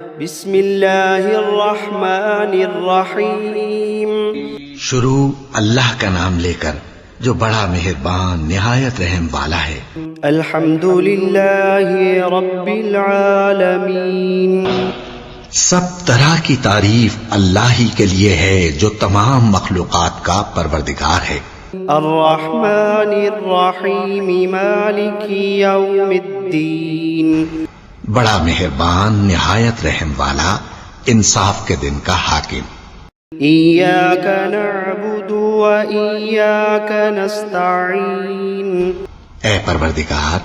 بسم اللہ الرحمن الرحیم۔ شروع اللہ کا نام لے کر جو بڑا مہربان نہایت رحم والا ہے۔ الحمد للہ رب العالمین۔ سب طرح کی تعریف اللہ ہی کے لیے ہے جو تمام مخلوقات کا پروردگار ہے۔ الرحمن الرحیم مالک یوم الدین۔ بڑا مہربان نہایت رحم والا انصاف کے دن کا حاکم۔ ایاک نعبد و ایاک نستعین۔ اے پروردگار،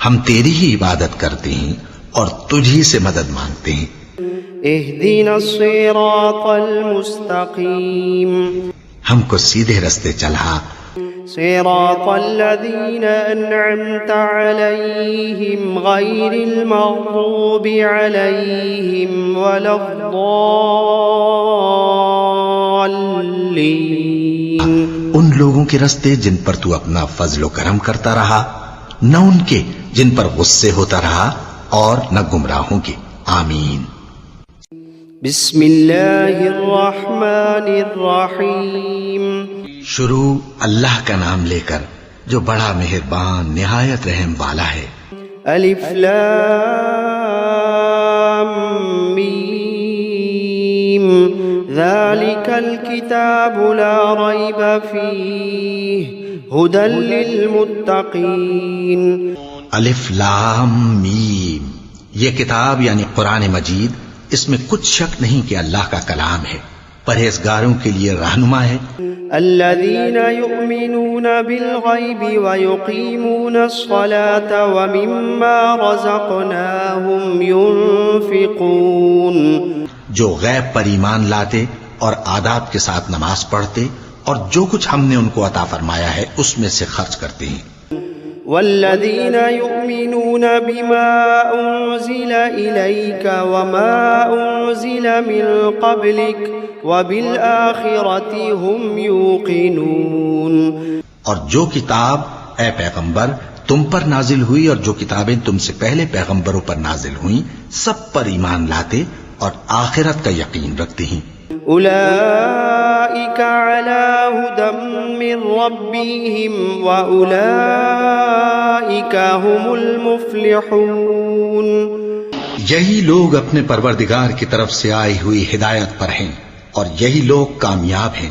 ہم تیری ہی عبادت کرتے ہیں اور تجھی سے مدد مانگتے ہیں۔ اہدنا الصراط المستقیم۔ ہم کو سیدھے رستے چلا۔ صراط الذین انعمت علیہم غیر المغضوب علیہم ولا الضالین۔ ان لوگوں کے رستے جن پر تو اپنا فضل و کرم کرتا رہا، نہ ان کے جن پر غصے ہوتا رہا اور نہ گمراہوں کے۔ آمین۔ بسم اللہ الرحمن الرحیم۔ شروع اللہ کا نام لے کر جو بڑا مہربان نہایت رحم والا ہے۔ الف لام میم ذالک الکتاب لا ریب فیہ ھدی للمتقین۔ الف لام میم، یہ کتاب یعنی قرآن مجید، اس میں کچھ شک نہیں کہ اللہ کا کلام ہے، پرہیزگاروں کے لیے رہنما ہے۔ الذین یؤمنون بالغیب ویقیمون الصلاة ومما رزقناہم ینفقون۔ جو غیب پر ایمان لاتے اور آداب کے ساتھ نماز پڑھتے اور جو کچھ ہم نے ان کو عطا فرمایا ہے اس میں سے خرچ کرتے ہیں۔ والذین یؤمنون بما انزل الیک وما انزل من قبلک وبالآخرۃ هم یوقنون۔ اور جو کتاب اے پیغمبر تم پر نازل ہوئی اور جو کتابیں تم سے پہلے پیغمبروں پر نازل ہوئیں سب پر ایمان لاتے اور آخرت کا یقین رکھتے ہیں۔ اولئک علی ھدی من ربہم واولئک هم المفلحون۔ یہی لوگ اپنے پروردگار کی طرف سے آئی ہوئی ہدایت پر ہیں اور یہی لوگ کامیاب ہیں۔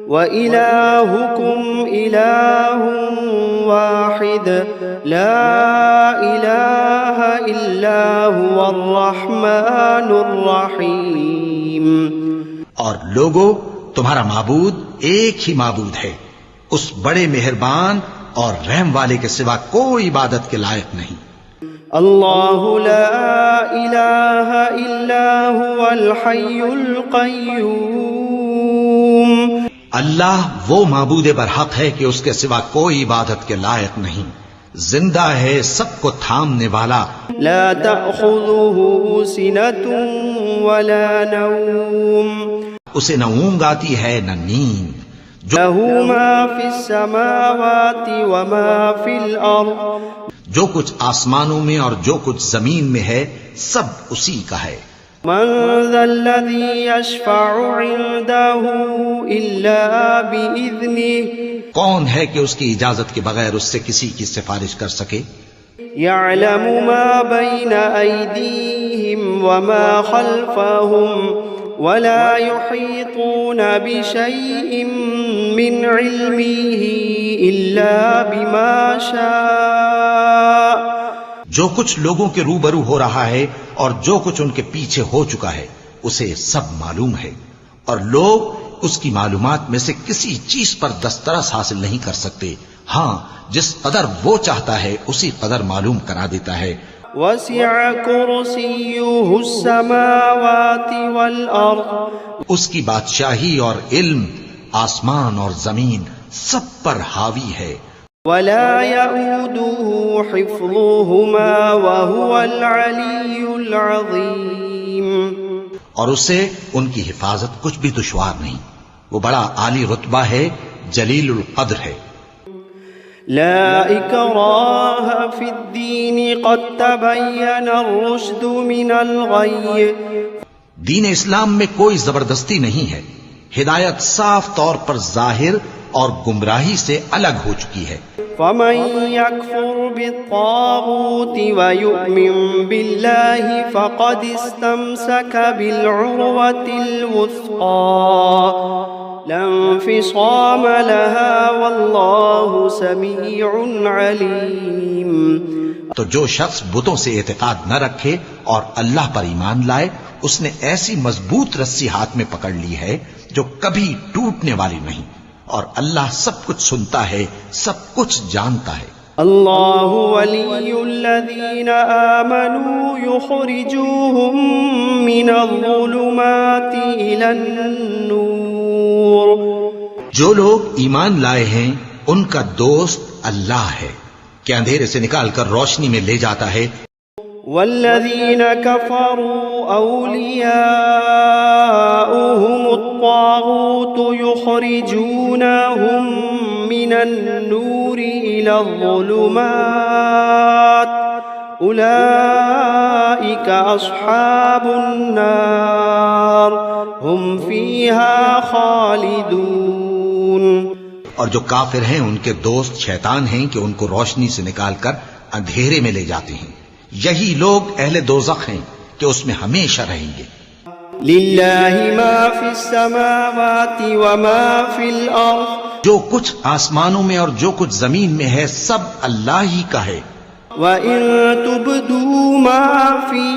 وَإِلَٰهُكُمْ إِلَٰهٌ وَاحِدٌ لَا إِلَٰهَ إِلَّا هُوَ الرَّحْمَٰنُ الرَّحِيمُ۔ اور لوگو، تمہارا معبود ایک ہی معبود ہے، اس بڑے مہربان اور رحم والے کے سوا کوئی عبادت کے لائق نہیں۔ اللہ لا الہ الا هو الحی القیوم۔ اللہ وہ معبود برحق ہے کہ اس کے سوا کوئی عبادت کے لائق نہیں، زندہ ہے، سب کو تھامنے والا۔ لا تأخذه سنة ولا نوم۔ اسے نہ اونگ آتی ہے نہ نیند۔ له ما في السماوات وما في الأرض۔ جو کچھ آسمانوں میں اور جو کچھ زمین میں ہے سب اسی کا ہے۔ من ذا الذي يشفع عنده إلا بإذنه۔ کون ہے کہ اس کی اجازت کے بغیر اس سے کسی کی سفارش کر سکے؟ يعلم ما بين أيديهم وما خلفهم ولا يحيطون بشيء من علمه إلا بما شاء۔ جو کچھ لوگوں کے روبرو ہو رہا ہے اور جو کچھ ان کے پیچھے ہو چکا ہے اسے سب معلوم ہے، اور لوگ اس کی معلومات میں سے کسی چیز پر دسترس حاصل نہیں کر سکتے، ہاں جس قدر وہ چاہتا ہے اسی قدر معلوم کرا دیتا ہے۔ وسع کرسیہ السماوات والارض۔ اس کی بادشاہی اور علم آسمان اور زمین سب پر حاوی ہے۔ ولا يؤوده حفظهما وهو العلی العظیم۔ اور اسے ان کی حفاظت کچھ بھی دشوار نہیں، وہ بڑا عالی رتبہ ہے، جلیل القدر ہے۔ لا إكراه في الدين قد تبين الرشد من الغي دین اسلام میں کوئی زبردستی نہیں ہے، ہدایت صاف طور پر ظاہر اور گمراہی سے الگ ہو چکی ہے۔ فمن يكفر بالطاغوت ويؤمن بالله فقد استمسك بالعروة الوثقى لا انفصام لها والله سميع عليم۔ تو جو شخص بتوں سے اعتقاد نہ رکھے اور اللہ پر ایمان لائے، اس نے ایسی مضبوط رسی ہاتھ میں پکڑ لی ہے جو کبھی ٹوٹنے والی نہیں، اور اللہ سب کچھ سنتا ہے، سب کچھ جانتا ہے۔ اللہ ولی الذین آمنوا یخرجوہم من الظلمات الی النور۔ جو لوگ ایمان لائے ہیں ان کا دوست اللہ ہے کہ اندھیرے سے نکال کر روشنی میں لے جاتا ہے۔ والذین کفروا اولیاؤہم الطاغوت یخرجونہم من النور إلى الظلمات أولئك أصحاب النار هم فيها خالدون۔ اور جو کافر ہیں ان کے دوست شیطان ہیں کہ ان کو روشنی سے نکال کر اندھیرے میں لے جاتے ہیں، یہی لوگ اہل دوزخ ہیں کہ اس میں ہمیشہ رہیں گے۔ للہ ما فی السماوات وما فی الارض، جو کچھ آسمانوں میں اور جو کچھ زمین میں ہے سب اللہ ہی کا ہے۔ وَإِن تُبْدُوا مَا فِي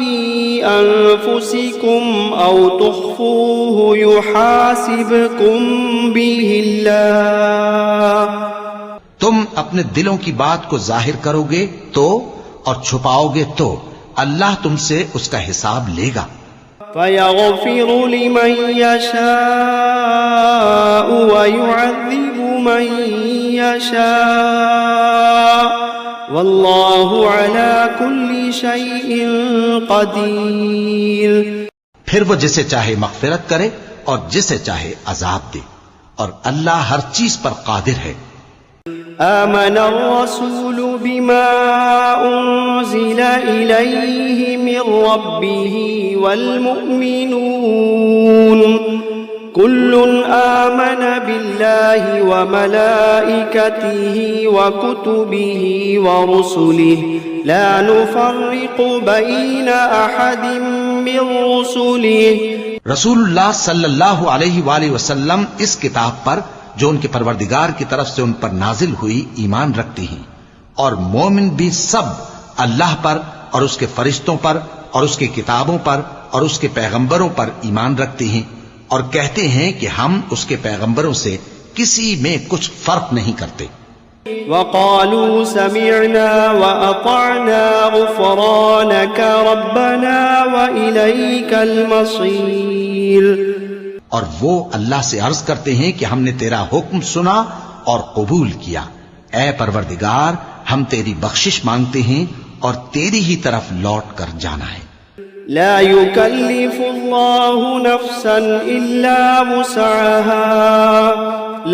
أَنفُسِكُمْ أَوْ تُخْفُوهُ يُحَاسِبْكُم بِهِ اللَّهُ۔ تم اپنے دلوں کی بات کو ظاہر کرو گے تو اور چھپاؤ گے تو اللہ تم سے اس کا حساب لے گا۔ فَيَغْفِرُ لِمَن يَشَاءُ وَيُعَذِّبُ مَن يَشَاءُ وَاللَّهُ عَلَى كُلِّ شَيْءٍ قَدِيرٌ۔ پھر وہ جسے چاہے مغفرت کرے اور جسے چاہے عذاب دے، اور اللہ ہر چیز پر قادر ہے۔ آمن الرسول بما أنزل إليه من ربه والمؤمنون كل آمن بالله وملائكته وكتبه ورسله لا نفرق بين أحد من رسله۔ رسول اللہ صلی اللہ علیہ وآلہ وسلم اس کتاب پر جو ان کے پروردگار کی طرف سے ان پر نازل ہوئی ایمان رکھتے ہیں، اور مومن بھی سب اللہ پر اور اس کے فرشتوں پر اور اس کی کتابوں پر اور اس کے پیغمبروں پر ایمان رکھتے ہیں، اور کہتے ہیں کہ ہم اس کے پیغمبروں سے کسی میں کچھ فرق نہیں کرتے۔ وقالوا سمعنا وأطعنا غفرانك ربنا وإليك المصير۔ اور وہ اللہ سے عرض کرتے ہیں کہ ہم نے تیرا حکم سنا اور قبول کیا، اے پروردگار ہم تیری بخشش مانگتے ہیں اور تیری ہی طرف لوٹ کر جانا ہے۔ لا يكلف الله نفسا إلا وسعها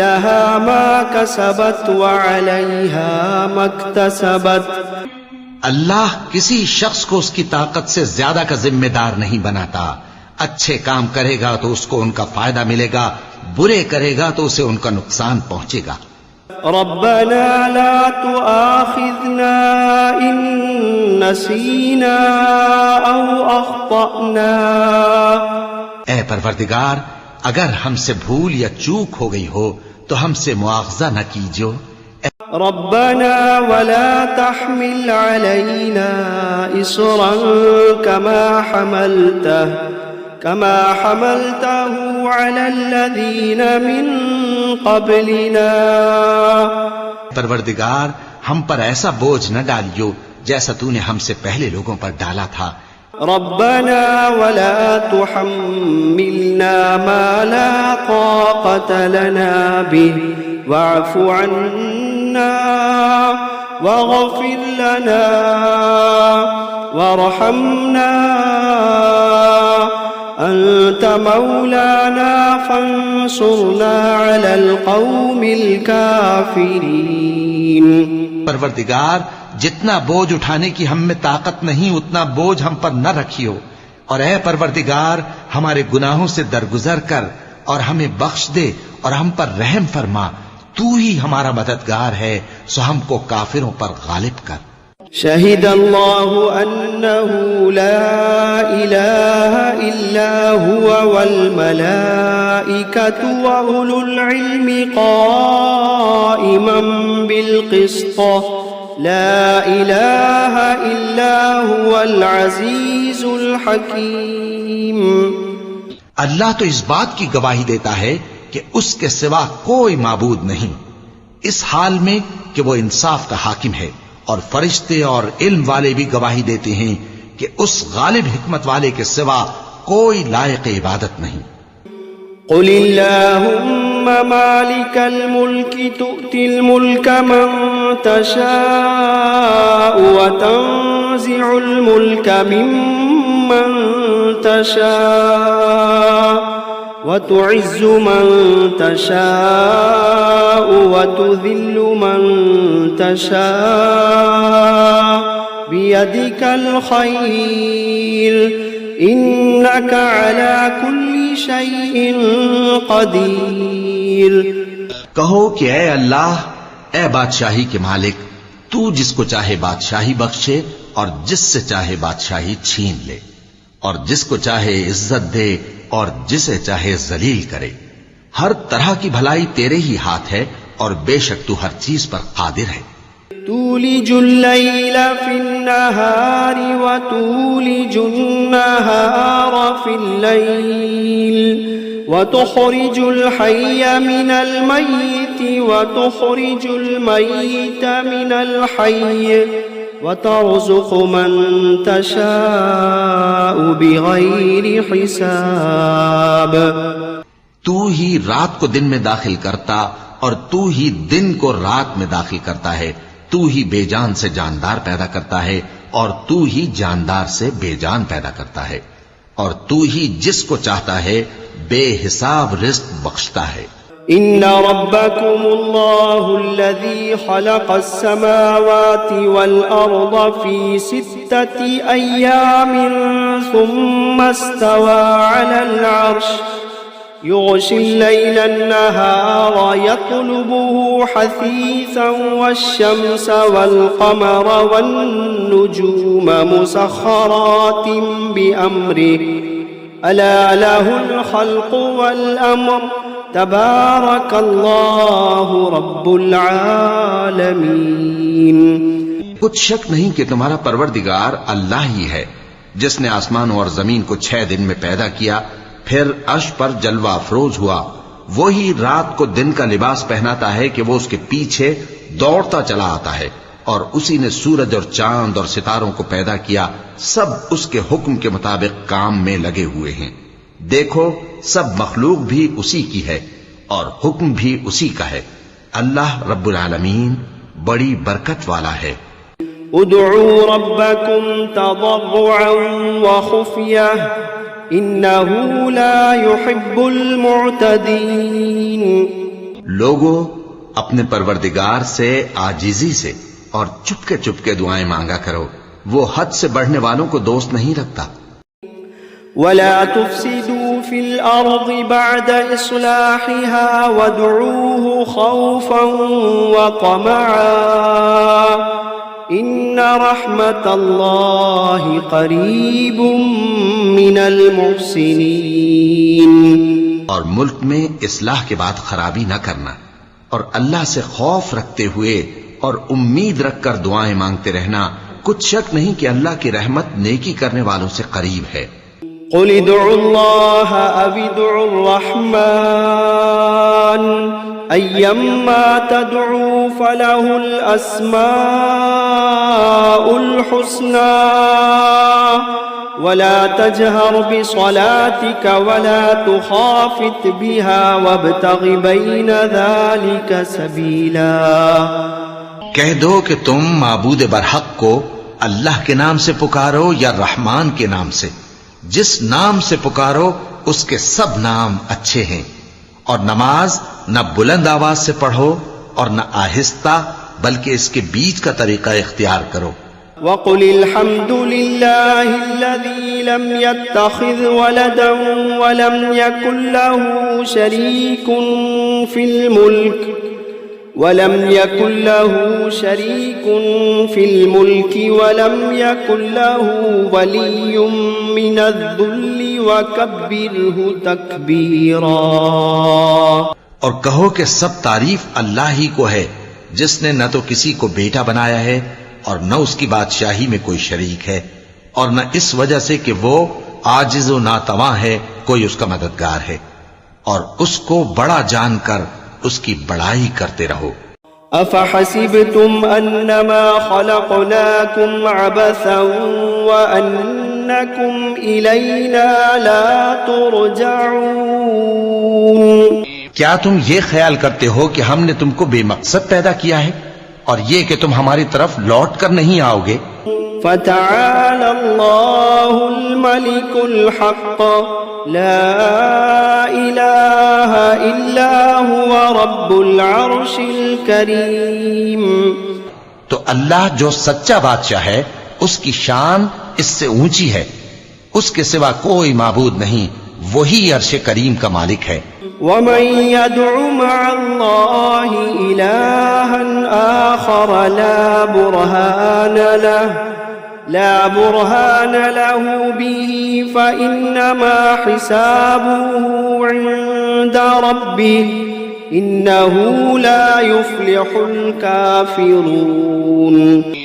لها ما كسبت وعليها ما اكتسبت۔ اللہ کسی شخص کو اس کی طاقت سے زیادہ کا ذمہ دار نہیں بناتا، اچھے کام کرے گا تو اس کو ان کا فائدہ ملے گا، برے کرے گا تو اسے ان کا نقصان پہنچے گا۔ ربنا لا تؤاخذنا إن نسينا أو أخطأنا۔ اے پروردگار اگر ہم سے بھول یا چوک ہو گئی ہو تو ہم سے مواخذہ نہ کیجو۔ ربنا ولا تحمل علينا إصرا كما حملته على الذين من قبلنا۔ پروردگار ہم پر ایسا بوجھ نہ ڈالیو جیسا تو نے ہم سے پہلے لوگوں پر ڈالا تھا۔ ربنا ولا تحملنا ما لا طاقة لنا به واعف عنا واغفر لنا وارحمنا أنت مولانا فانصرنا على القوم الكافرين۔ پروردگار جتنا بوجھ اٹھانے کی ہم میں طاقت نہیں اتنا بوجھ ہم پر نہ رکھیو، اور اے پروردگار ہمارے گناہوں سے درگزر کر اور ہمیں بخش دے اور ہم پر رحم فرما، تو ہی ہمارا مددگار ہے، سو ہم کو کافروں پر غالب کر۔ شهد الله أنه لا إله إلا هو والملائكة وأولو العلم قائما بالقسط لا إله إلا هو العزيز الحكيم۔ اللہ تو اس بات کی گواہی دیتا ہے کہ اس کے سوا کوئی معبود نہیں، اس حال میں کہ وہ انصاف کا حاکم ہے، اور فرشتے اور علم والے بھی گواہی دیتے ہیں کہ اس غالب حکمت والے کے سوا کوئی لائق عبادت نہیں۔ قل اللهم مالك الملك تؤتي الملك من تشاء وتنزع الملك ممن تشاء وتعز من تشاء وتذل من تشاء بيدك الخير إنك على كل شيء قدير۔ کہو کہ اے اللہ، اے بادشاہی کے مالک، تو جس کو چاہے بادشاہی بخشے اور جس سے چاہے بادشاہی چھین لے، اور جس کو چاہے عزت دے اور جسے چاہے ذلیل کرے، ہر طرح کی بھلائی تیرے ہی ہاتھ ہے، اور بے شک تو ہر چیز پر قادر ہے۔ تولج الليل في النهار وتولج النهار في الليل وتخرج الحي من الميت وتخرج الميت من الحي وترزق من تشاء بغير حساب۔ تو ہی رات کو دن میں داخل کرتا اور تو ہی دن کو رات میں داخل کرتا ہے، تو ہی بے جان سے جاندار پیدا کرتا ہے اور تو ہی جاندار سے بے جان پیدا کرتا ہے، اور تو ہی جس کو چاہتا ہے بے حساب رزق بخشتا ہے۔ ان ربكم الله الذي خلق السماوات والارض في 6 ايام ثم استوى على العرش يغشي الليل النهار يطلبه حثيثا والشمس والقمر والنجوم مسخرات بأمره ألا له الخلق والأمر تبارك الله رب العالمين۔ کچھ شک نہیں کہ تمہارا پروردگار اللہ ہی ہے، جس نے آسمانوں اور زمین کو 6 دن میں پیدا کیا، پھر عرش پر جلوہ افروز ہوا، وہی رات کو دن کا لباس پہناتا ہے کہ وہ اس کے پیچھے دوڑتا چلا آتا ہے، اور اسی نے سورج اور چاند اور ستاروں کو پیدا کیا، سب اس کے حکم کے مطابق کام میں لگے ہوئے ہیں۔ دیکھو سب مخلوق بھی اسی کی ہے اور حکم بھی اسی کا ہے۔ اللہ رب العالمین بڑی برکت والا ہے۔ ادعوا ربكم تضرعا وخفية انه لا يحب المعتدين۔ لوگو اپنے پروردگار سے عاجزی سے اور چپکے چپکے دعائیں مانگا کرو، وہ حد سے بڑھنے والوں کو دوست نہیں رکھتا۔ ولا تفسدوا في الأرض بعد إصلاحها وادعوه خوفا وطمعا إن رحمة الله قريب من المحسنين۔ اور ملک میں اصلاح کے بعد خرابی نہ کرنا، اور اللہ سے خوف رکھتے ہوئے اور امید رکھ کر دعائیں مانگتے رہنا، کچھ شک نہیں کہ اللہ کی رحمت نیکی کرنے والوں سے قریب ہے۔ قل ادعوا الله أو ادعوا الرحمن أيما تدعوا فله الأسماء الحسنى ولا تجهر بصلاتك ولا تخافت بها وابتغ بين ذلك سبيلا۔ کہہ دو کہ تم معبود برحق کو اللہ کے نام سے پکارو یا رحمان کے نام سے، جس نام سے پکارو اس کے سب نام اچھے ہیں، اور نماز نہ بلند آواز سے پڑھو اور نہ آہستہ، بلکہ اس کے بیچ کا طریقہ اختیار کرو۔ وقل الحمد لله الذي لم يتخذ ولدا ولم يكن له شريك في الملك ولم يكن له ولي من الذل وكبره تكبيرا۔ اور کہو کہ سب تعریف اللہ ہی کو ہے جس نے نہ تو کسی کو بیٹا بنایا ہے اور نہ اس کی بادشاہی میں کوئی شریک ہے، اور نہ اس وجہ سے کہ وہ عاجز و ناتواں ہے کوئی اس کا مددگار ہے، اور اس کو بڑا جان کر اس کی بڑائی کرتے رہو۔ افحسبتم انما خلقناكم عبثا وانكم الينا لا ترجعون؟ کیا تم یہ خیال کرتے ہو کہ ہم نے تم کو بے مقصد پیدا کیا ہے اور یہ کہ تم ہماری طرف لوٹ کر نہیں آؤ گے؟ فتعالى الله الملك الحق لا إله إلا هو رب العرش الكريم۔ تو اللہ جو سچا بادشاہ ہے اس کی شان اس سے اونچی ہے، اس کے سوا کوئی معبود نہیں، وہی عرش کریم کا مالک ہے۔ ومن يدع مع الله إلها آخر لا برهان له به فإنما حسابه عند ربه إنه لا يفلح الكافرون۔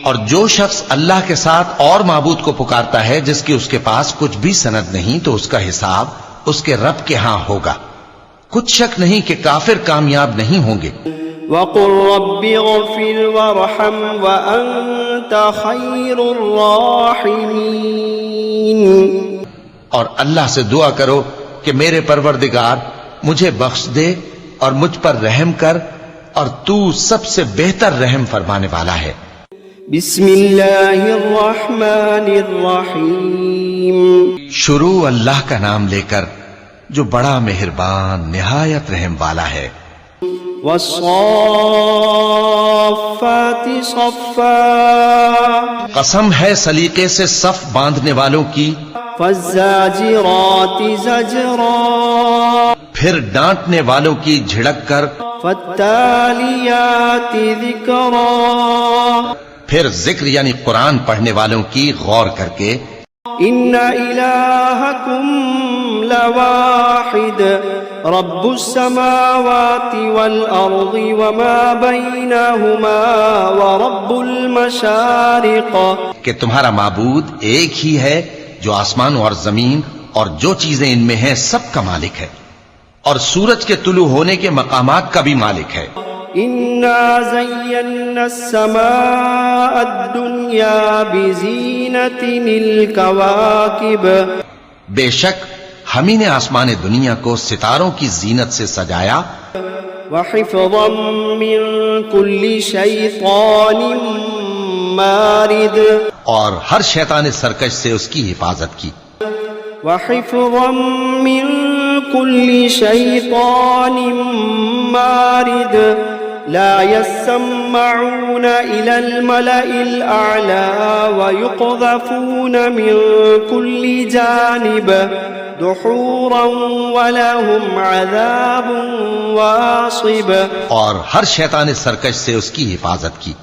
اور جو شخص اللہ کے ساتھ اور معبود کو پکارتا ہے جس کی اس کے پاس کچھ بھی سند نہیں، تو اس کا حساب اس کے رب کے ہاں ہوگا، کچھ شک نہیں کہ کافر کامیاب نہیں ہوں گے۔ وَقُلْ رَبِّ اغْفِرْ وَارْحَمْ وَأَنْتَ خَيْرُ الرَّاحِمِينَ۔ اور اللہ سے دعا کرو کہ میرے پروردگار مجھے بخش دے اور مجھ پر رحم کر، اور تو سب سے بہتر رحم فرمانے والا ہے۔ بسم اللہ الرحمن الرحیم۔ شروع اللہ کا نام لے کر جو بڑا مہربان نہایت رحم والا ہے۔ والصافات صفا، قسم ہے سلیقے سے صف باندھنے والوں کی۔ فالزاجرات زجرا، پھر ڈانٹنے والوں کی جھڑک کر۔ فالتالیات ذکرا، پھر ذکر یعنی قرآن پڑھنے والوں کی غور کر کے۔ ان الہکم لواحد رب السماوات والارض وما بینہما ورب المشارق، کہ تمہارا معبود ایک ہی ہے جو آسمان اور زمین اور جو چیزیں ان میں ہیں سب کا مالک ہے، اور سورج کے طلوع ہونے کے مقامات کا بھی مالک ہے۔ انا زینا السماء الدنیا بزینت الکواکب، بے شک ہم ہی نے آسمان دنیا کو ستاروں کی زینت سے سجایا۔ وحفظا من کل شیطان مارد، اور ہر شیطان سرکش سے اس کی حفاظت کی۔ وحفظا من كل شيطان مارد لا يسمعون إلى الملأ الأعلى ويقذفون من كل جانب دحورا ولهم عذاب واصب، اور ہر شیطان سرکش سے اس کی حفاظت کی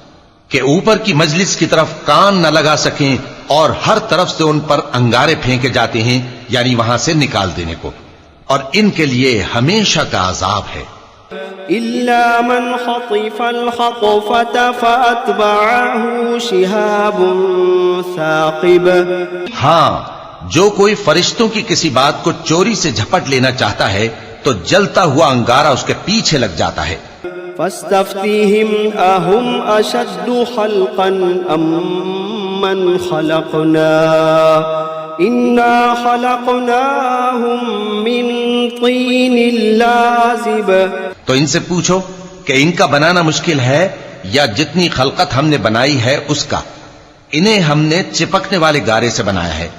کہ اوپر کی مجلس کی طرف کان نہ لگا سکیں، اور ہر طرف سے ان پر انگارے پھینکے جاتے ہیں، یعنی وہاں سے نکال دینے کو، اور ان کے لیے ہمیشہ کا عذاب ہے۔ إلا من خطف الخطفة فأتبعه شهاب ثاقب، ہاں جو کوئی فرشتوں کی کسی بات کو چوری سے جھپٹ لینا چاہتا ہے تو جلتا ہوا انگارہ اس کے پیچھے لگ جاتا ہے۔ فاستفتهم أهم أشد خلقا أم من خلقنا إنا خلقناهم من طين لازب، تو ان سے پوچھو کہ ان کا بنانا مشکل ہے یا جتنی خلقت ہم نے بنائی ہے اس کا، انہیں ہم نے چپکنے والے گارے سے بنایا ہے۔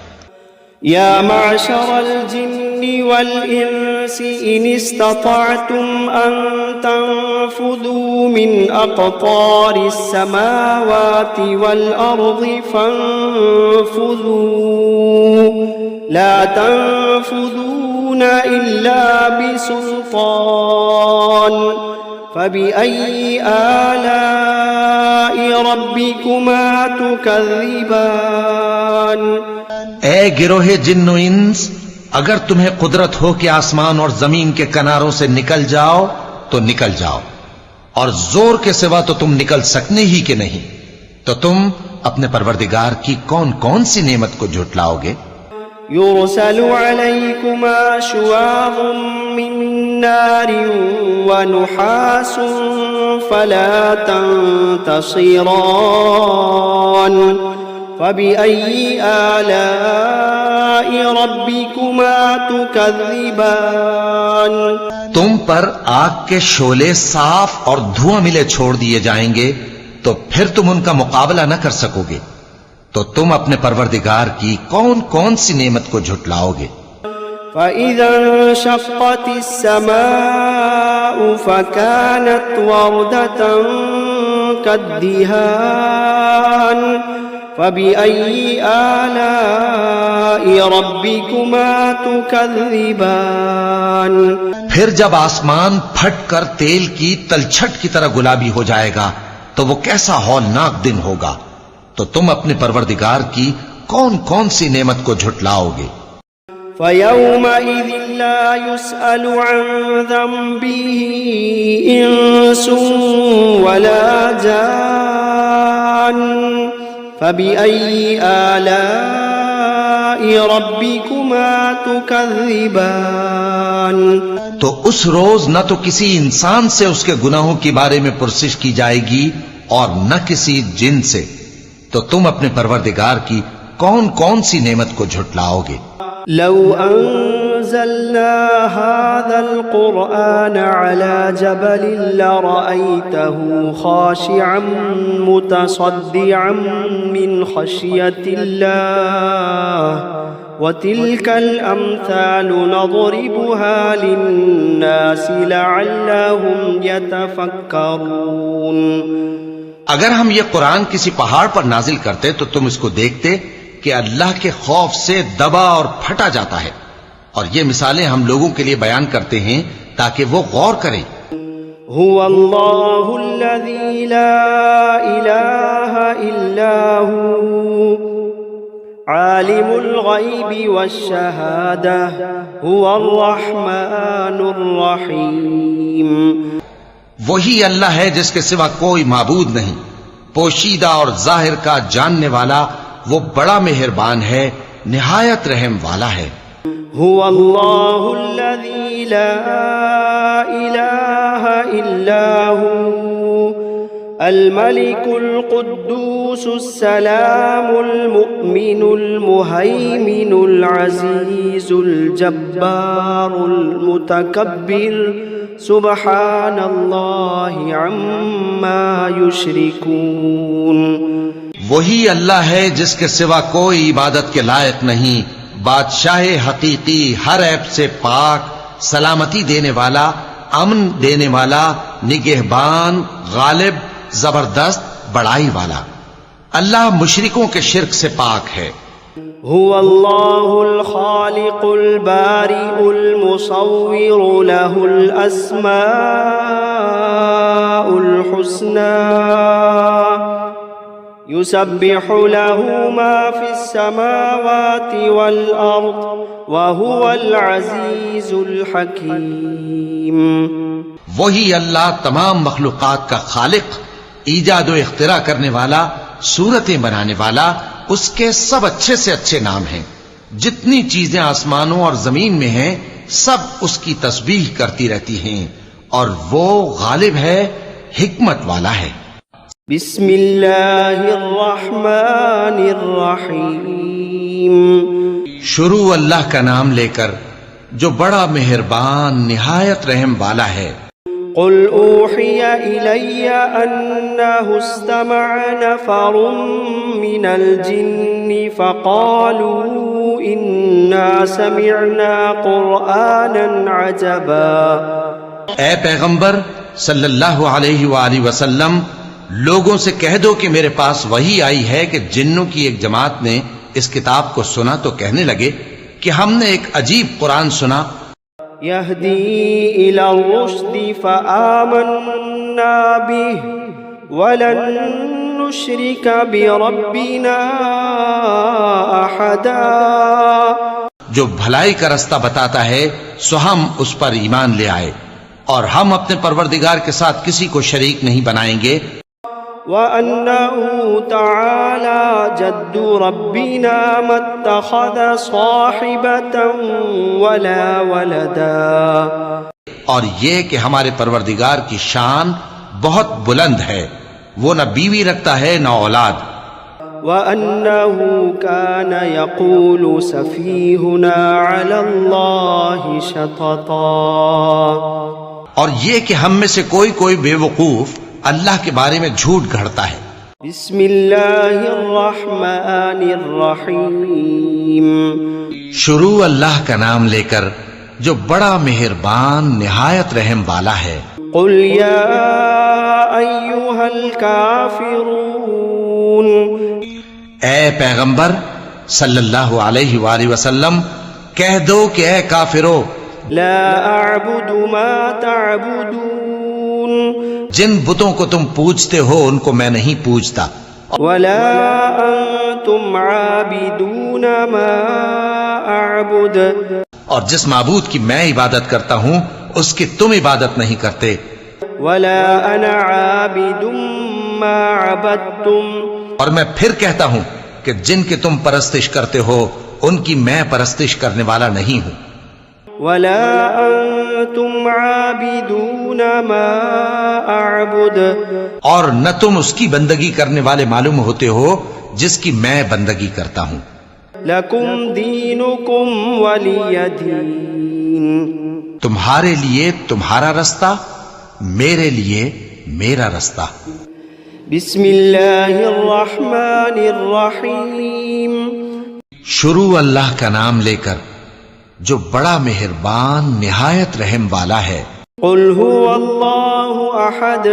يا معشر الجن والإنس إن استطعتم أن تنفذوا من أقطار السماوات والأرض فانفذوا لا تنفذون إلا بسلطان فبأي آلاء ربكما تكذبان اے گروہ جن و انس، اگر تمہیں قدرت ہو کہ آسمان اور زمین کے کناروں سے نکل جاؤ تو نکل جاؤ، اور زور کے سوا تو تم نکل سکنے ہی کہ نہیں، تو تم اپنے پروردگار کی کون کون سی نعمت کو جھٹلاؤ گے؟ يرسل عليكما شواظ من نار ونحاس فلا تنتصران فبأي آلاء ربكما تكذبان تم پر آگ کے شعلے صاف اور دھواں ملے چھوڑ دیے جائیں گے تو پھر تم ان کا مقابلہ نہ کر سکو گے، تو تم اپنے پروردگار کی کون کون سی نعمت کو جھٹلاؤ گے؟ فَإِذَا انشَقَّتِ السَّمَاءُ فَكَانَتْ وَرْدَةً كَالدِّهَانِ فَبِأَيِّ آلَاءِ رَبِّكُمَا تُكَذِّبَانِ پھر جب آسمان پھٹ کر تیل کی تلچھٹ کی طرح گلابی ہو جائے گا تو وہ کیسا ہولناک دن ہوگا، تو تم اپنے پروردگار کی کون کون سی نعمت کو جھٹلاؤ گے؟ فَيَوْمَئِذٍ لَا يُسْأَلُ عَنْ ذَنبِهِ إِنسٌ وَلَا جَانٌّ فَبِأَيِّ آلَاءِ رَبِّكُمَا تُكَذِّبَانِ تو اس روز نہ تو کسی انسان سے اس کے گناہوں کے بارے میں پرسش کی جائے گی اور نہ کسی جن سے، تو تم اپنے پروردگار کی کون کون سی نعمت کو جھٹلاؤ گے؟ لو انزلنا هذا القرآن على جبل لرأيته خاشعا متصدعا من خشية الله وتلك الأمثال نضربها للناس لعلهم يتفكرون اگر ہم یہ قرآن کسی پہاڑ پر نازل کرتے تو تم اس کو دیکھتے کہ اللہ کے خوف سے دبا اور پھٹا جاتا ہے، اور یہ مثالیں ہم لوگوں کے لیے بیان کرتے ہیں تاکہ وہ غور کریں۔ هو اللہ الذی لا الہ الا هو عالم الغیب والشہادہ هو الرحمن الرحیم۔ وہی اللہ ہے جس کے سوا کوئی معبود نہیں، پوشیدہ اور ظاہر کا جاننے والا، وہ بڑا مہربان ہے، نہایت رحم والا ہے۔ هو اللہ الذی لا الہ الا هو الملك القدوس السلام المؤمن المهيمن العزيز الجبار المتكبر سبحان اللہ عما یشرکون۔ وہی اللہ ہے جس کے سوا کوئی عبادت کے لائق نہیں، بادشاہ حقیقی، ہر عیب سے پاک، سلامتی دینے والا، امن دینے والا، نگہبان، غالب، زبردست، بڑائی والا۔ اللہ مشرکوں کے شرک سے پاک ہے۔ هو اللہ الخالق البارئ المصور له الاسماء الحسنى يسبح له ما في السماوات والأرض وهو العزيز الحكيم۔ وہی اللہ تمام مخلوقات کا خالق، ایجاد و اختراع کرنے والا، صورتیں بنانے والا، اس کے سب اچھے سے اچھے نام ہیں۔ جتنی چیزیں آسمانوں اور زمین میں ہیں سب اس کی تسبیح کرتی رہتی ہیں، اور وہ غالب ہے، حکمت والا ہے۔ بسم اللہ الرحمن الرحیم۔ شروع اللہ کا نام لے کر جو بڑا مہربان نہایت رحم والا ہے۔ قل أوحي إلي أنه استمع نفر من الجن فقالوا إنا سمعنا قرآنا عجبا۔ اے پیغمبر صلی اللہ علیہ وآلہ وسلم، لوگوں سے کہہ دو کہ میرے پاس وحی آئی ہے کہ جنوں کی ایک جماعت نے اس کتاب کو سنا تو کہنے لگے کہ ہم نے ایک عجیب قرآن سنا، يهدي إلى الرشد فآمنا به ولن نشرك بربنا أحدا۔ جو بھلائی کا رستہ بتاتا ہے سو ہم اس پر ایمان لے آئے اور ہم اپنے پروردگار کے ساتھ کسی کو شریک نہیں بنائیں گے۔ وأنه تعالى جد ربنا ما اتخذ صاحبة ولا ولدا۔ اور یہ کہ ہمارے پروردگار کی شان بہت بلند ہے، وہ نہ بیوی رکھتا ہے نہ اولاد۔ وأنه كان يقول سفيهنا على الله شططا۔ اور یہ کہ ہم میں سے کوئی بے وقوف اللہ کے بارے میں جھوٹ گھڑتا ہے۔ بسم اللہ الرحمن الرحیم۔ شروع اللہ کا نام لے کر جو بڑا مہربان نہایت رحم والا ہے۔ قل یا ایھا الکافرون، اے پیغمبر صلی اللہ علیہ وآلہ وسلم کہہ دو کہ اے کافرو، لا اعبد ما تعبدون، جن بتوں کو تم پوجتے ہو ان کو میں نہیں پوجتا، ولا انتم عابدون ما اعبد، اور جس معبود کی میں عبادت کرتا ہوں اس کی تم عبادت نہیں کرتے، ولا انا عابد ما عبدتم، اور میں پھر کہتا ہوں کہ جن کی تم پرستش کرتے ہو ان کی میں پرستش کرنے والا نہیں ہوں، ولا انتم عابدون ما اعبد، اور نہ تم اس کی بندگی کرنے والے معلوم ہوتے ہو جس کی میں بندگی کرتا ہوں۔ لکم دینکم ولی دین، تمہارے لیے تمہارا رستہ، میرے لیے میرا رستہ۔ بسم اللہ الرحمن الرحیم۔ شروع اللہ کا نام لے کر جو بڑا مہربان نہایت رحم والا ہے۔ قل هو اللہ احد،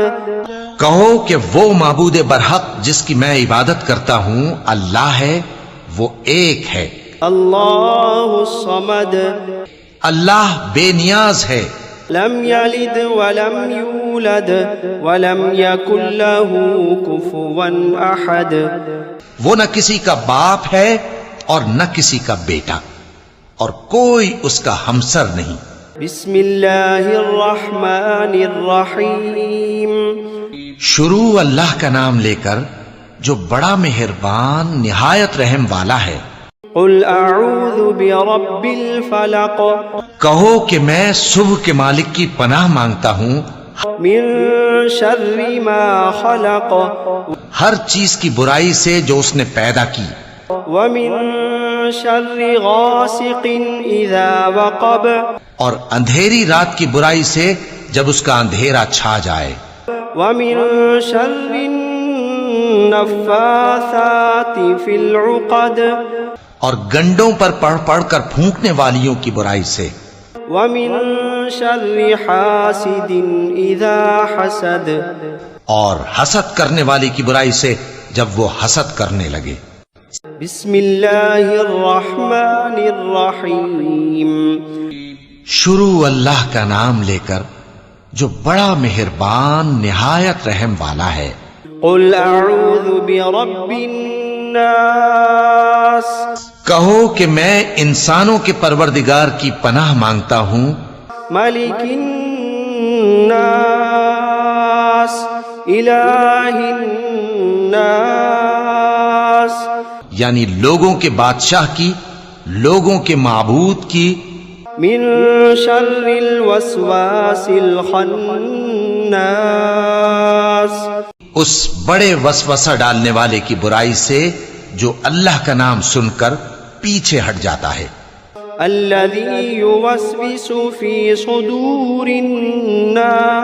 کہو کہ وہ معبود برحق جس کی میں عبادت کرتا ہوں اللہ ہے، وہ ایک ہے۔ اللہ الصمد، اللہ بے نیاز ہے، لم یلد ولم یولد ولم یکن له کفوا احد، وہ نہ کسی کا باپ ہے اور نہ کسی کا بیٹا، اور کوئی اس کا ہمسر نہیں۔ بسم اللہ الرحمن الرحیم۔ شروع اللہ کا نام لے کر جو بڑا مہربان نہایت رحم والا ہے۔ قل اعوذ برب الفلق، کہو کہ میں صبح کے مالک کی پناہ مانگتا ہوں من شر ما خلق، ہر چیز کی برائی سے جو اس نے پیدا کی، ومن شر غاسق اذا وقب، اور اندھیری رات کی برائی سے جب اس کا اندھیرا چھا جائے، ومن شر النفاثات فی العقد، اور گنڈوں پر پڑھ پڑھ کر پھونکنے والیوں کی برائی سے، ومن شر حاسد اذا حسد، اور حسد کرنے والی کی برائی سے جب وہ حسد کرنے لگے۔ بسم اللہ الرحمن الرحیم۔ شروع اللہ کا نام لے کر جو بڑا مہربان نہایت رحم والا ہے۔ قل اعوذ برب الناس، کہو کہ میں انسانوں کے پروردگار کی پناہ مانگتا ہوں، ملک الناس، الہ الناس، یعنی لوگوں کے بادشاہ کی، لوگوں کے معبود کی، من شر الوسواس الخناس، اس بڑے وسوسہ ڈالنے والے کی برائی سے جو اللہ کا نام سن کر پیچھے ہٹ جاتا ہے۔ الذي يوسوس في صدور الناس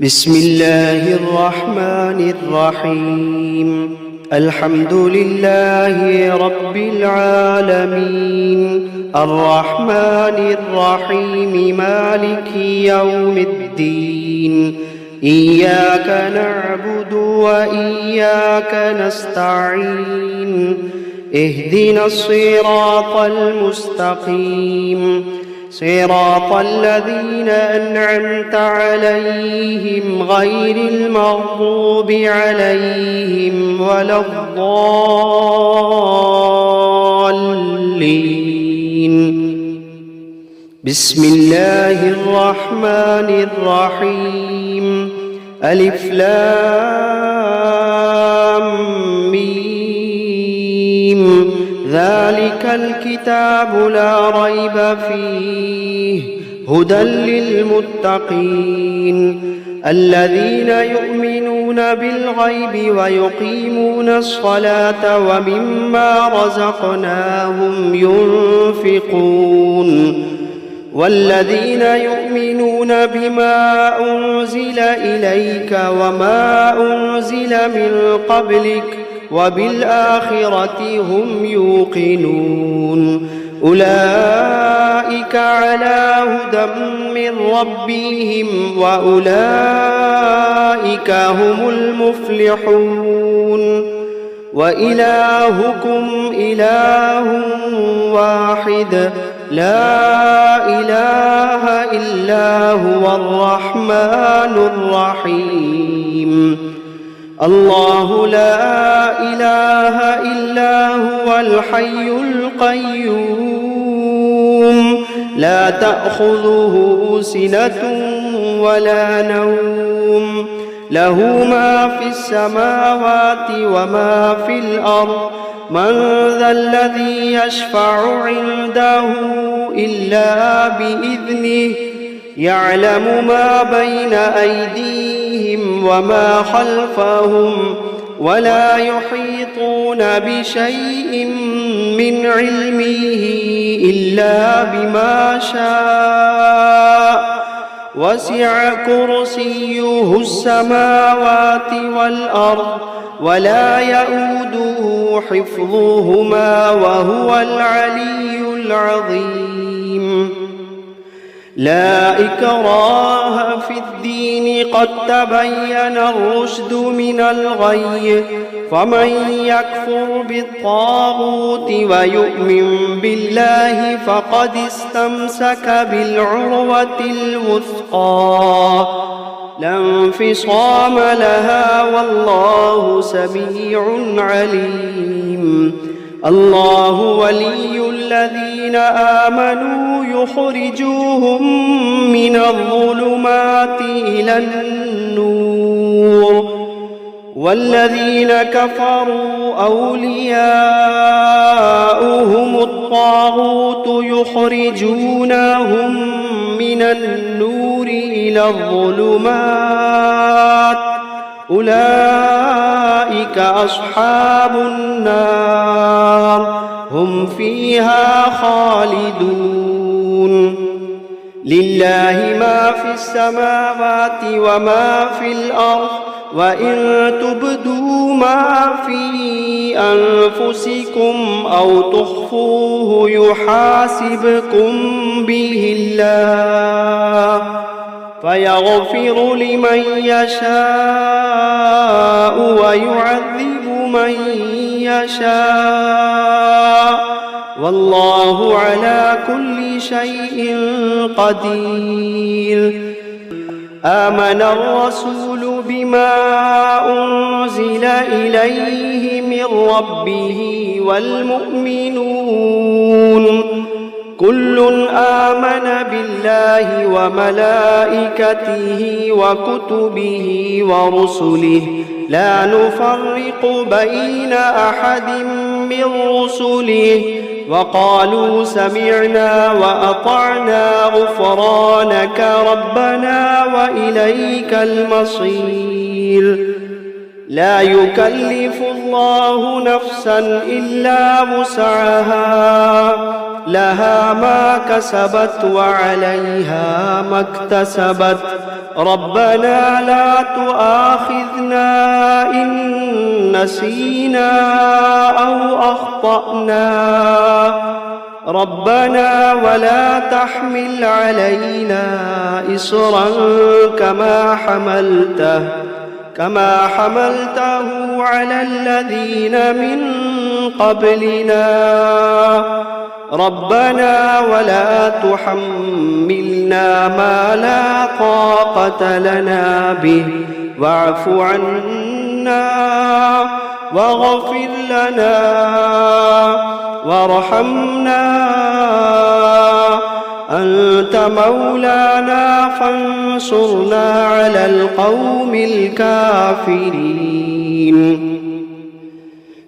بسم الله الرحمن الرحيم الحمد لله رب العالمين الرحمن الرحيم مالك يوم الدين إياك نعبد وإياك نستعين اهدنا الصراط المستقيم صراط الذين أنعمت عليهم غير المغضوب عليهم ولا الضالين بسم الله الرحمن الرحيم ألف لام ميم ذلك الكتاب لا ريب فيه هدى للمتقين الذين يؤمنون بالغيب ويقيمون الصلاة ومما رزقناهم ينفقون والذين يؤمنون بما أنزل إليك وما أنزل من قبلك وبالآخرة هم يوقنون أولئك على هدى من ربهم وأولئك هم المفلحون وإلهكم إله واحد لا إله إلا هو الرحمن الرحيم الله لا إله إلا هو الحي القيوم لا تأخذه سنة ولا نوم له ما في السماوات وما في الأرض من ذا الذي يشفع عنده إلا بإذنه يعلم ما بين أيديهم وما خلفهم ولا يحيطون بشيء من علمه إلا بما شاء وسع كرسيه السماوات والأرض ولا يؤوده حفظهما وهو العلي العظيم لا إكراه في الدين قد تبين الرشد من الغي فمن يكفر بالطاغوت ويؤمن بالله فقد استمسك بالعروة الوثقى لا انفصام لها والله سميع عليم الله ولي الذين آمنوا يخرجوهم من الظلمات إلى النور والذين كفروا أولياؤهم الطاغوت يخرجونهم من النور إلى الظلمات أولئك أصحاب النار هم فيها خالدون لله ما في السماوات وما في الأرض وإن تبدوا ما في أنفسكم أو تخفوه يحاسبكم به الله فيغفر لمن يشاء ويعذب من يشاء والله على كل شيء قدير آمن الرسول بما أنزل إليه من ربه والمؤمنون كل آمن بالله وملائكته وكتبه ورسله لا نفرق بين أحد من رسله وقالوا سمعنا وأطعنا غفرانك ربنا وإليك المصير لا يكلف الله نفسا إلا وسعها لها ما كسبت وعليها ما اكتسبت ربنا لا تؤاخذنا إن نسينا أو أخطأنا ربنا ولا تحمل علينا إصرا كما حملته على الذين من قبلنا ربنا ولا تحملنا ما لا طاقة لنا به واعف عنا واغفر لنا وارحمنا أنت مولانا فانصرنا على القوم الكافرين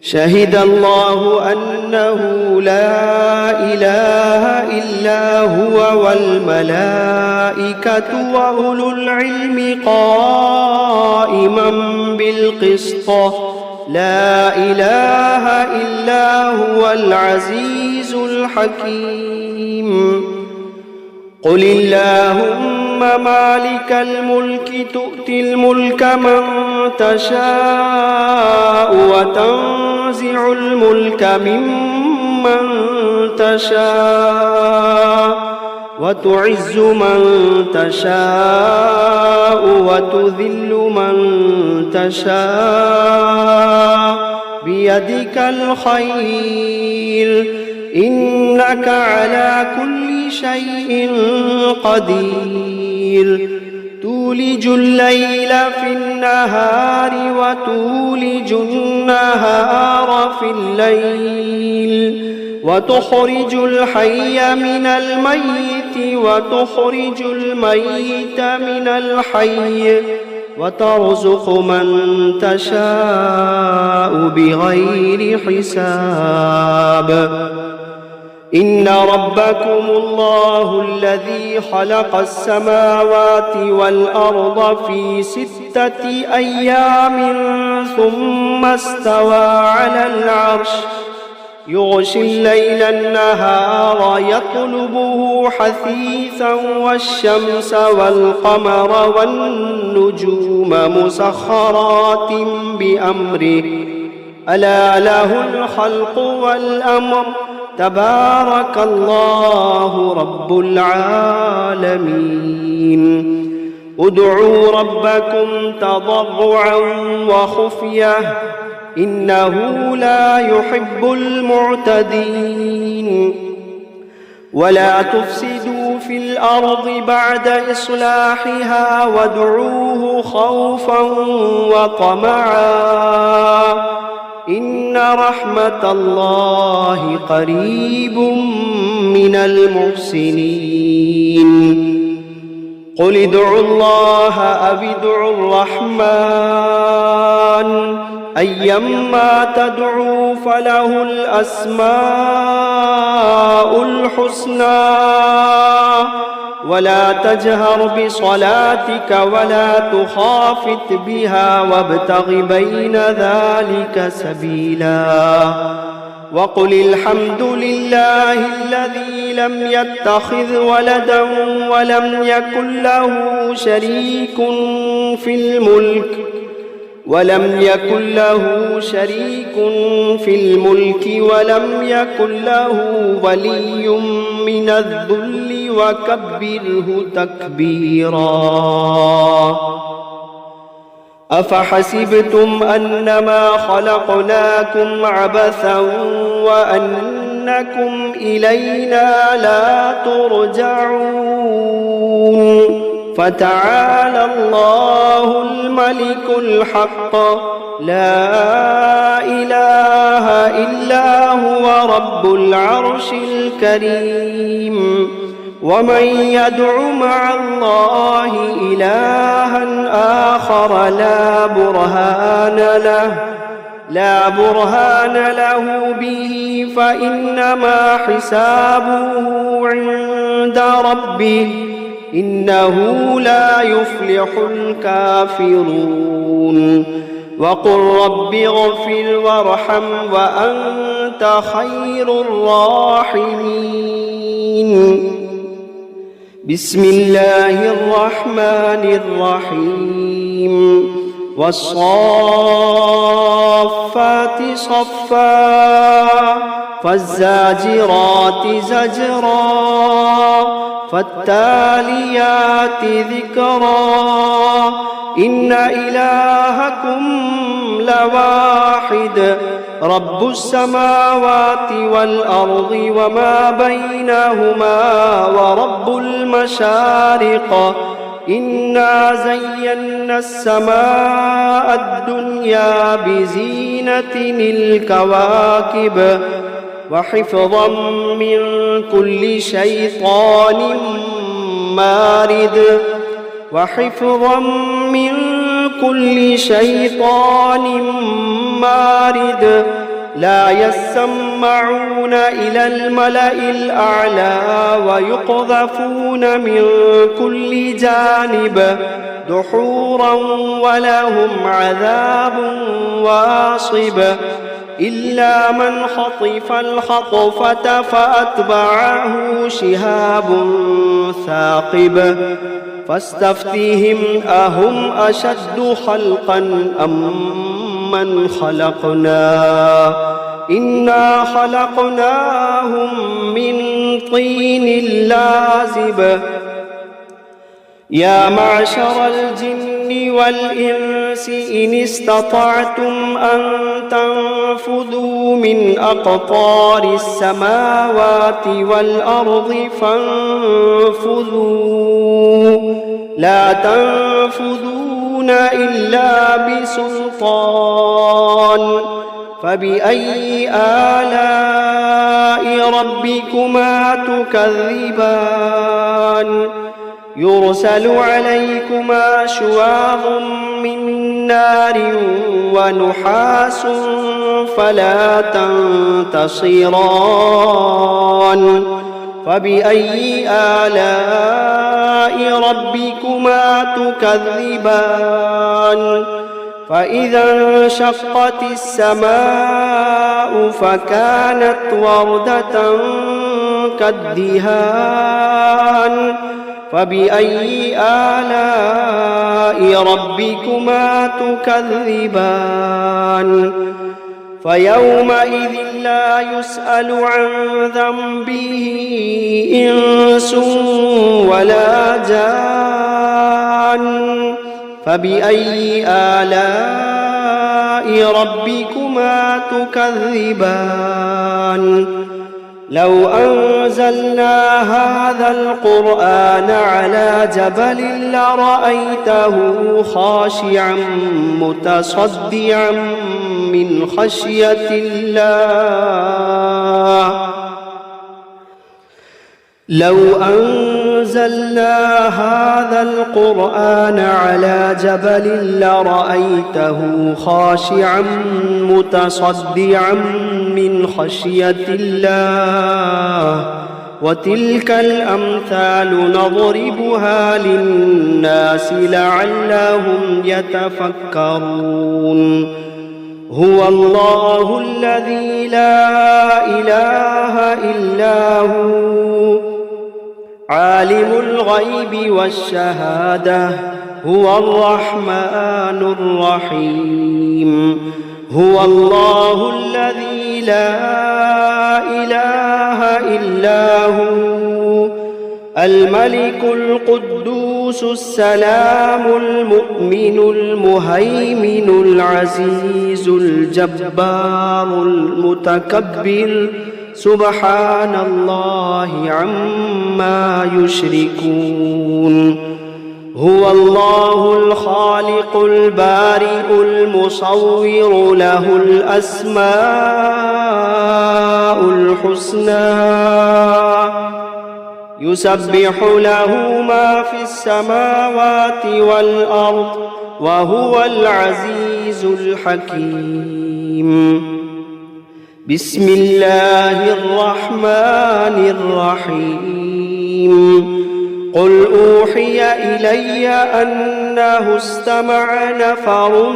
شهد الله أنه لا إله إلا هو والملائكة وأولو العلم قائما بالقسط لا إله إلا هو العزيز الحكيم قل اللهم مالك الملك تؤتي الملك من تشاء وتنزع الملك ممن تشاء وتعز من تشاء وتذل من تشاء بيدك الخير إنك على كل شيء قدير تولج الليل في النهار وتولج النهار في الليل وتخرج الحي من الميت وتخرج الميت من الحي وترزق من تشاء بغير حساب إن ربكم الله الذي خلق السماوات والأرض في 6 أيام ثم استوى على العرش يغشي الليل النهار يطلبه حثيثا والشمس والقمر والنجوم مسخرات بأمره ألا له الخلق والأمر تبارك الله رب العالمين ادعوا ربكم تضرعا وخفية إنه لا يحب المعتدين ولا تفسدوا في الأرض بعد إصلاحها وادعوه خوفا وطمعا إن رحمة الله قريب من المحسنين قل ادعوا الله أو ادعوا الرحمن أيما تدعوا فله الأسماء الحسنى ولا تجهر بصلاتك ولا تخافت بها وابتغ بين ذلك سبيلا وقل الحمد لله الذي لم يتخذ ولدا ولم يكن له شريك في الملك ولم يكن له ولي من الذل وكبره تكبيرا أفحسبتم أنما خلقناكم عبثا وأنكم إلينا لا ترجعون فتعالى الله الملك الحق لا إله إلا هو رب العرش الكريم ومن يدع مع الله إلها آخر لا برهان له لا برهان له به فإنما حسابه عند ربه إنه لا يفلح الكافرون وقل رب اغفر وارحم وأنت خير الراحمين بسم الله الرحمن الرحيم والصافات صفا فالزاجرات زجرا فالتاليات ذكرا إن إلهكم لواحد رب السماوات والأرض وما بينهما ورب المشارق إنا زينا السماء الدنيا بزينة الكواكب وحفظا من كل شيطان مارد وحفظا من كل شيطان مارد لا يسمعون إلى الملأ الأعلى ويقذفون من كل جانب دحورا ولهم عذاب واصب إلا من خطف الخطفة فأتبعه شهاب ثاقب فاستفتهم أهم أشد خلقا أم من خلقنا إنا خلقناهم من طين لازب يا معشر الجن والإنس إن استطعتم أن تنفذوا من أقطار السماوات والأرض فانفذوا لا تنفذون إلا بسلطان فبأي آلاء ربكما تكذبان يرسل عليكما شواظ من نار ونحاس فلا تنتصران فبأي آلاء ربكما تكذبان فإذا انشقت السماء فكانت وردة كالدهان فبأي آلاء ربكما تكذبان فيومئذ لا يسأل عن ذنبه إنس ولا جان فبأي آلاء ربكما تكذبان لو أنزلنا هذا القرآن على جبل لرأيته خاشعا متصدعا من خشية الله لو أنزلنا هذا القرآن على جبل لرأيته خاشعا متصدعا من خشية الله وتلك الأمثال نضربها للناس لعلهم يتفكرون هو الله الذي لا إله إلا هو عالم الغيب والشهادة هو الرحمن الرحيم هو الله الذي لا إله إلا هو الملك القدوس السلام المؤمن المهيمن العزيز الجبار المتكبر سبحان الله عما يشركون هو الله الخالق البارئ المصور له الأسماء الحسنى يسبح له ما في السماوات والأرض وهو العزيز الحكيم. بسم الله الرحمن الرحيم. قل أوحي إلي أنه استمع نفر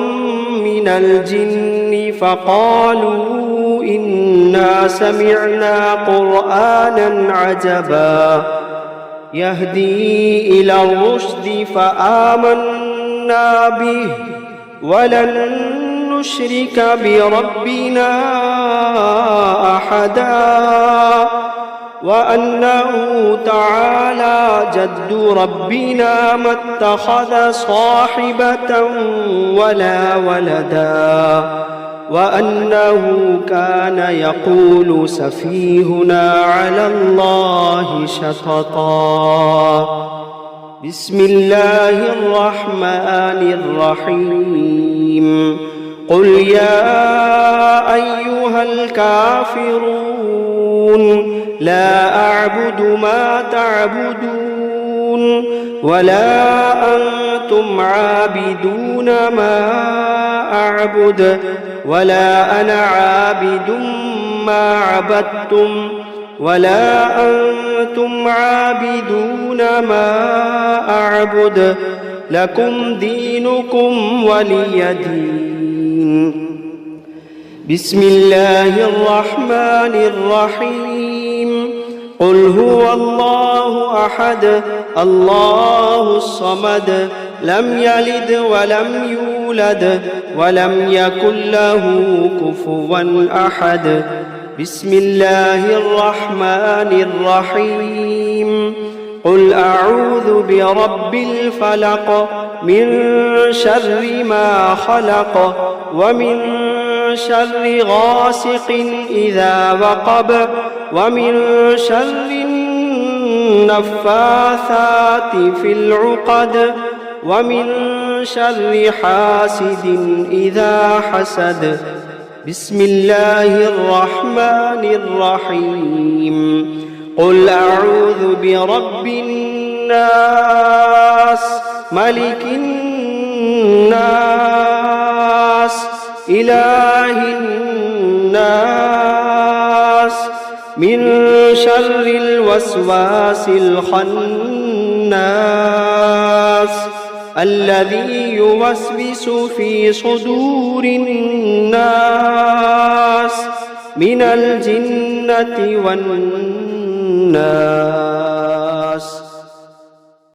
من الجن فقالوا إنا سمعنا قرآنا عجبا يهدي إلى الرشد فآمنا به ولن نشرك بربنا أحدا وأنه تعالى جد ربنا ما اتخذ صاحبة ولا ولدا وأنه كان يقول سفيهنا على الله شططا. بسم الله الرحمن الرحيم. قل يا أيها الكافرون لا أعبد ما تعبدون ولا أنتم عابدون ما أعبد ولا أنا عابد ما عبدتم ولا أنتم عابدون ما أعبد لكم دينكم ولي دين. بسم الله الرحمن الرحيم. قل هو الله أحد الله الصمد لم يلد ولم يولد ولم يكن له كفوا أحد. بسم الله الرحمن الرحيم. قل أعوذ برب الفلق من شر ما خلق ومن شر غاسق إذا وقب ومن شر النفاثات في العقد ومن شر حاسد إذا حسد. بسم الله الرحمن الرحيم. قل أعوذ برب الناس ملك الناس إله الناس من شر الوسواس الخناس الذي يوسوس في صدور الناس من الجنة والناس.